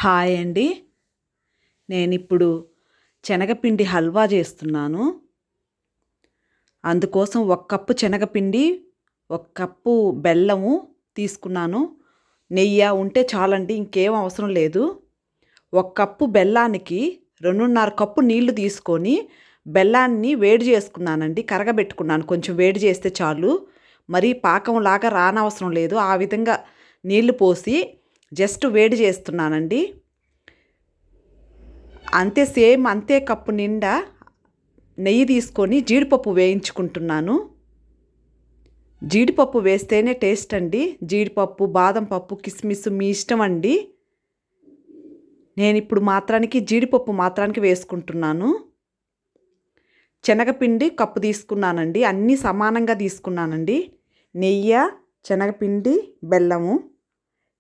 Hi అండి. నేనిప్పుడు శనగపిండి హల్వా చేస్తున్నాను. అందుకోసం 1 కప్పు శనగపిండి, 1 కప్పు బెల్లము తీసుకున్నాను. నెయ్యి ఉంటే చాలండి, ఇంకేం అవసరం లేదు. 1 కప్పు బెల్లానికి 2.5 కప్పు నీళ్లు తీసుకొని బెల్లాన్ని వేడి చేసుకున్నానండి. కరగబెట్టుకున్నాను. కొంచెం వేడి చేస్తే చాలు. మరీ పాకంలాగా రానవసరం లేదు. ఆ విధంగా నీళ్లు పోసి జస్ట్ వేడి చేస్తున్నానండి. అంతే కప్పు నిండా నెయ్యి తీసుకొని జీడిపప్పు వేయించుకుంటున్నాను. జీడిపప్పు వేస్తేనే టేస్ట్ అండి. జీడిపప్పు, బాదం పప్పు, కిస్మిస్ మీ ఇష్టం అండి. నేనిప్పుడు జీడిపప్పు మాత్రానికి వేసుకుంటున్నాను. శనగపిండి కప్పు తీసుకున్నానండి. అన్నీ సమానంగా తీసుకున్నానండి. నెయ్యి, శనగపిండి, బెల్లము,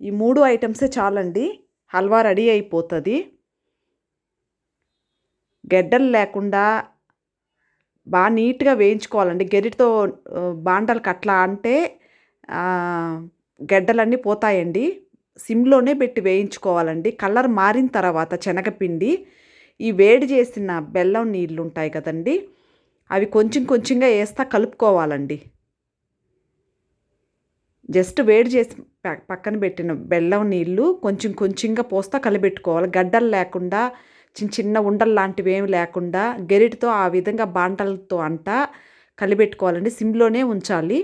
ఈ 3 ఐటమ్సే చాలండి. హల్వా రెడీ అయిపోతుంది. గెడ్డలు లేకుండా బాగా నీట్గా వేయించుకోవాలండి. గెరిటితో బాండలకి అట్లా అంటే గెడ్డలన్నీ పోతాయండి. సిమ్లోనే పెట్టి వేయించుకోవాలండి. కలర్ మారిన తర్వాత శనగపిండి, ఈ వేడి చేసిన బెల్లం నీళ్ళు ఉంటాయి కదండి, అవి కొంచెం కొంచెంగా వేస్తా కలుపుకోవాలండి. జస్ట్ వేడి చేసి పక్కన పెట్టిన బెల్లం నీళ్ళు కొంచెం కొంచెంగా పోస్తా కలిపెట్టుకోవాలి. గడ్డలు లేకుండా, చిన్న చిన్న ఉండలు లాంటివి ఏమి లేకుండా గెరిటితో ఆ విధంగా బాంటలతో కలిపెట్టుకోవాలండి. సిమ్లోనే ఉంచాలి.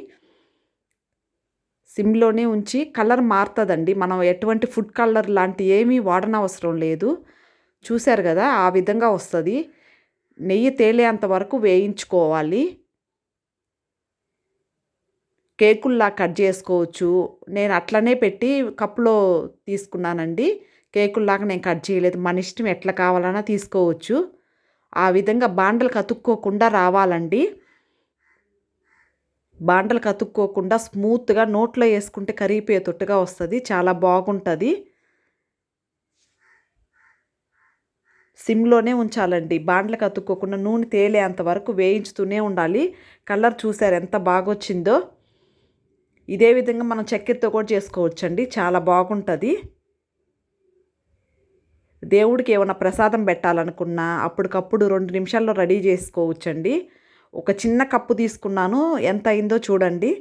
సిమ్లోనే ఉంచి కలర్ మారుతుందండి. మనం ఎటువంటి ఫుడ్ కలర్ లాంటి ఏమీ వాడనవసరం లేదు. చూశారు కదా, ఆ విధంగా వస్తుంది. నెయ్యి తేలేంత వరకు వేయించుకోవాలి. కేకుల్లా కట్ చేసుకోవచ్చు. నేను అట్లనే పెట్టి కప్పులో తీసుకున్నానండి. కేకుల్లాగా నేను కట్ చేయలేదు. మన ఇష్టం, ఎట్లా కావాలన్నా తీసుకోవచ్చు. ఆ విధంగా బాండలకు అతుక్కోకుండా రావాలండి. బాండలకు అతుక్కోకుండా స్మూత్గా నోట్లో వేసుకుంటే కరిగిపోయేటట్టుగా వస్తుంది. చాలా బాగుంటుంది. సిమ్లోనే ఉంచాలండి. బాండలకు అతుక్కోకుండా నూనె తేలేంత వరకు వేయించుతూనే ఉండాలి. కలర్ చూసారు ఎంత బాగా వచ్చిందో. ఇదే విధంగా మనం చక్కెరతో కూడా చేసుకోవచ్చండి. చాలా బాగుంటుంది. దేవుడికి ఏమైనా ప్రసాదం పెట్టాలనుకున్నా అప్పటికప్పుడు 2 నిమిషాల్లో రెడీ చేసుకోవచ్చండి. ఒక చిన్న కప్పు తీసుకున్నాను. ఎంత అయిందో చూడండి.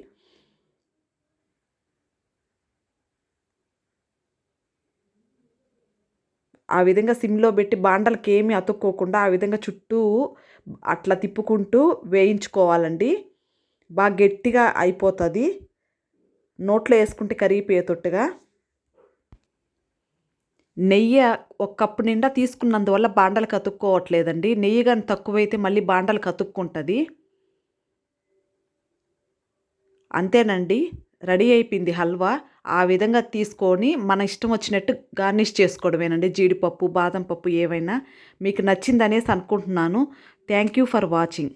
ఆ విధంగా సిమ్లో పెట్టి బాండలకి ఏమీ అతుక్కోకుండా ఆ విధంగా చుట్టూ అట్లా తిప్పుకుంటూ వేయించుకోవాలండి. బాగా గట్టిగా అయిపోతుంది. నోట్లో వేసుకుంటే కరిగిపోయేటట్టుగా. నెయ్యి 1 కప్పు నిండా తీసుకున్నందువల్ల బాండలకు అతుక్కోవట్లేదండి. నెయ్యి కానీ తక్కువైతే మళ్ళీ బాండలకు అతుక్కుంటుంది. అంతేనండి, రెడీ అయిపోయింది హల్వా. ఆ విధంగా తీసుకొని మన ఇష్టం వచ్చినట్టు గార్నిష్ చేసుకోవడమేనండి. జీడిపప్పు, బాదం పప్పు ఏవైనా. మీకు నచ్చిందనేసి అనుకుంటున్నాను. Thank you for watching.